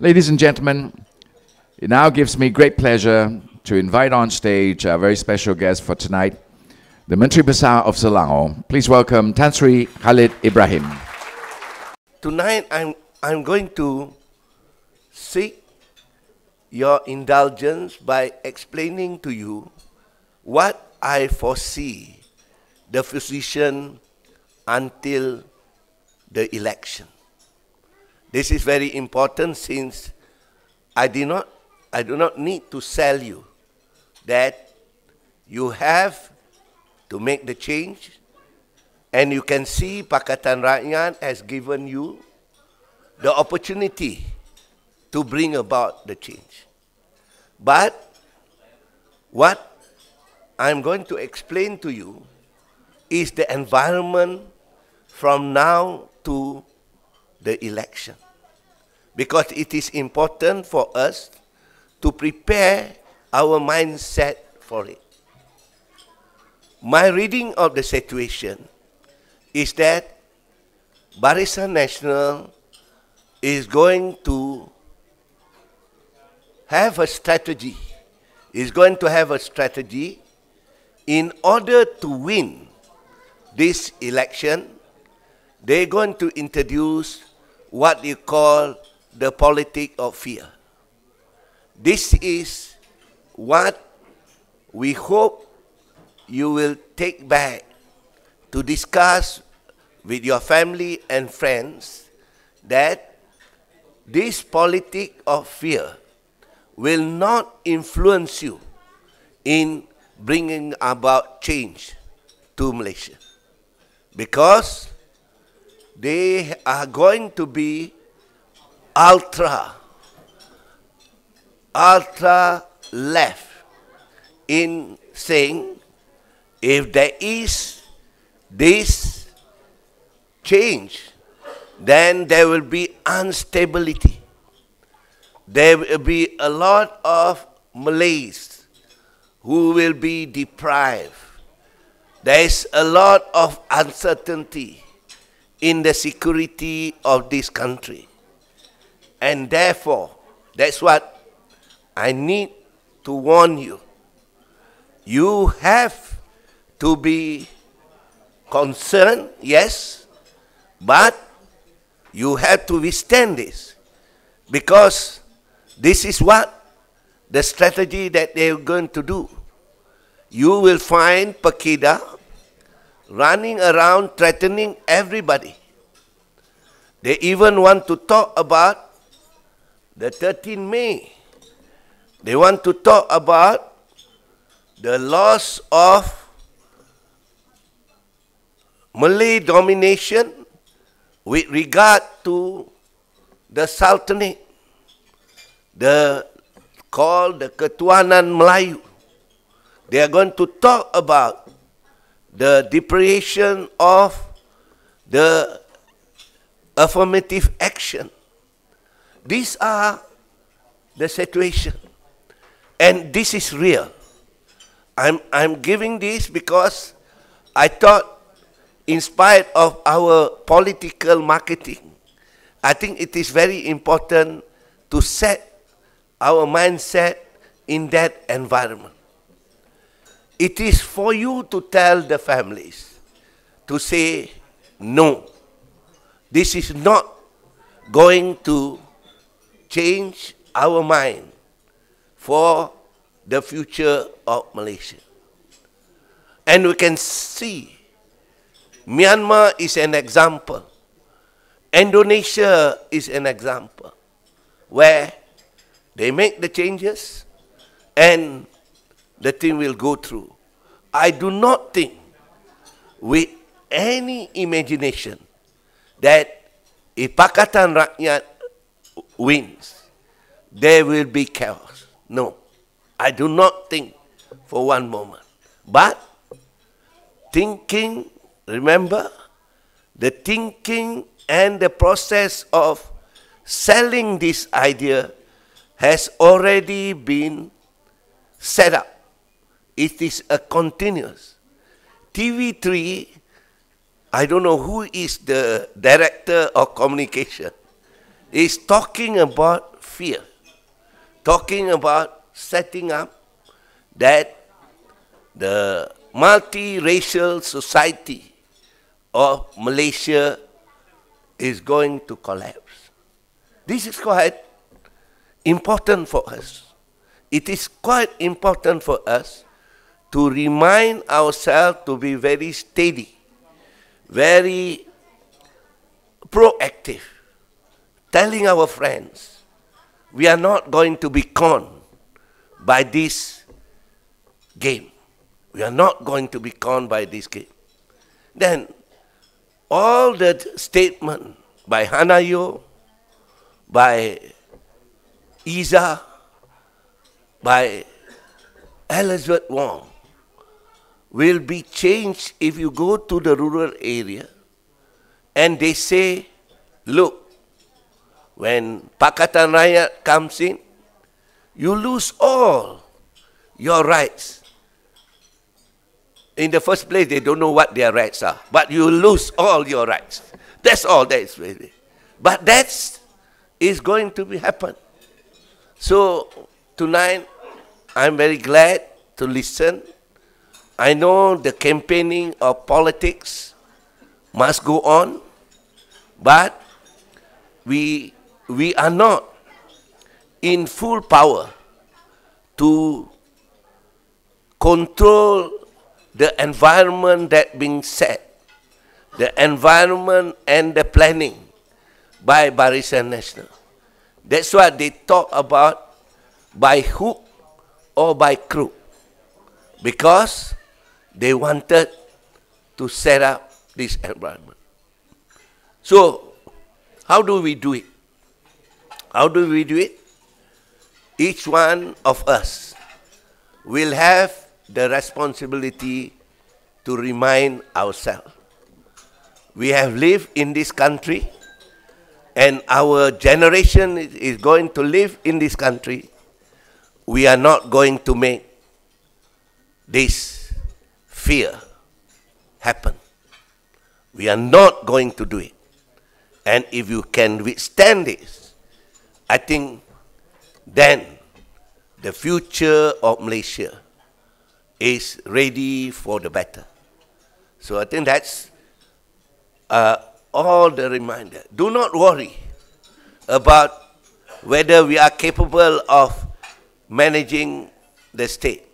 Ladies and gentlemen, it now gives me great pleasure to invite on stage our very special guest for tonight, the Menteri Besar of Selangor. Please welcome Tan Sri Khalid Ibrahim. Tonight I'm going to seek your indulgence by explaining to you what I foresee the position until the election. This is very important since I do not need to sell you that you have to make the change, and you can see Pakatan Rakyat has given you the opportunity to bring about the change. But what I'm going to explain to you is the environment from now to the election, because it is important for us to prepare our mindset for it. My reading of the situation is that Barisan Nasional is going to have a strategy, in order to win this election. They're going to introduce what you call the politics of fear. This is what we hope you will take back to discuss with your family and friends, that this politics of fear will not influence you in bringing about change to Malaysia, because they are going to be ultra left in saying, if there is this change, then there will be instability. There will be a lot of Malays who will be deprived. There is a lot of uncertainty in the security of this country. And therefore, that's what I need to warn you. You have to be concerned, yes, but you have to withstand this, because this is what the strategy that they're going to do. You will find Pakida running around threatening everybody. They even want to talk about the 13th May. They want to talk about the loss of Malay domination with regard to the Sultanate, called the Ketuanan Melayu. They are going to talk about the deprivation of the affirmative action. These are the situation, and this is real. I'm giving this because I thought, in spite of our political marketing, I think it is very important to set our mindset in that environment. It is for you to tell the families to say, no, this is not going to change our mind for the future of Malaysia. And we can see Myanmar is an example. Indonesia is an example where they make the changes and the thing will go through. I do not think with any imagination that if Pakatan Rakyat wins, there will be chaos. No, I do not think for one moment. But thinking, remember, the thinking and the process of selling this idea has already been set up. It is a continuous. TV3, I don't know who is the director of communication, is talking about fear, talking about setting up that the multiracial society of Malaysia is going to collapse. This is quite important for us. It is quite important for us to remind ourselves to be very steady, very proactive, telling our friends, we are not going to be conned by this game. We are not going to be conned by this game. Then, all the statement by Hanayo, by Iza, by Elizabeth Wong, will be changed if you go to the rural area and they say, look, when Pakatan Rakyat comes in, you lose all your rights. In the first place, they don't know what their rights are, but you lose all your rights. That's all that is really. But that is going to be happen. So tonight, I'm very glad to listen. I know the campaigning of politics must go on, but we are not in full power to control the environment that being set, the environment and the planning by Barisan Nasional. That's what they talk about by hook or by crook, because they wanted to set up this environment. So, how do we do it? How do we do it? Each one of us will have the responsibility to remind ourselves. We have lived in this country, and our generation is going to live in this country. We are not going to make this fear happen. We are not going to do it. And if you can withstand this, I think then the future of Malaysia is ready for the better. So I think that's all the reminder. Do not worry about whether we are capable of managing the state.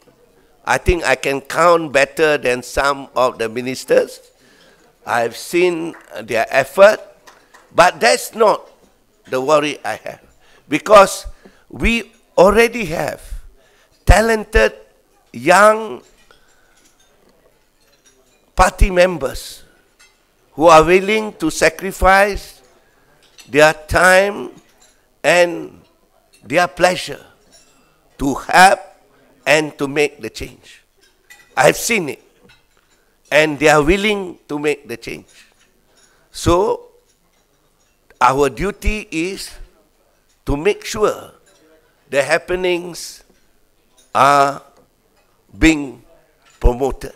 I think I can count better than some of the ministers. I've seen their effort, but that's not the worry I have. Because we already have talented young party members who are willing to sacrifice their time and their pleasure to help and to make the change. I've seen it, and they are willing to make the change. So, our duty is to make sure the happenings are being promoted.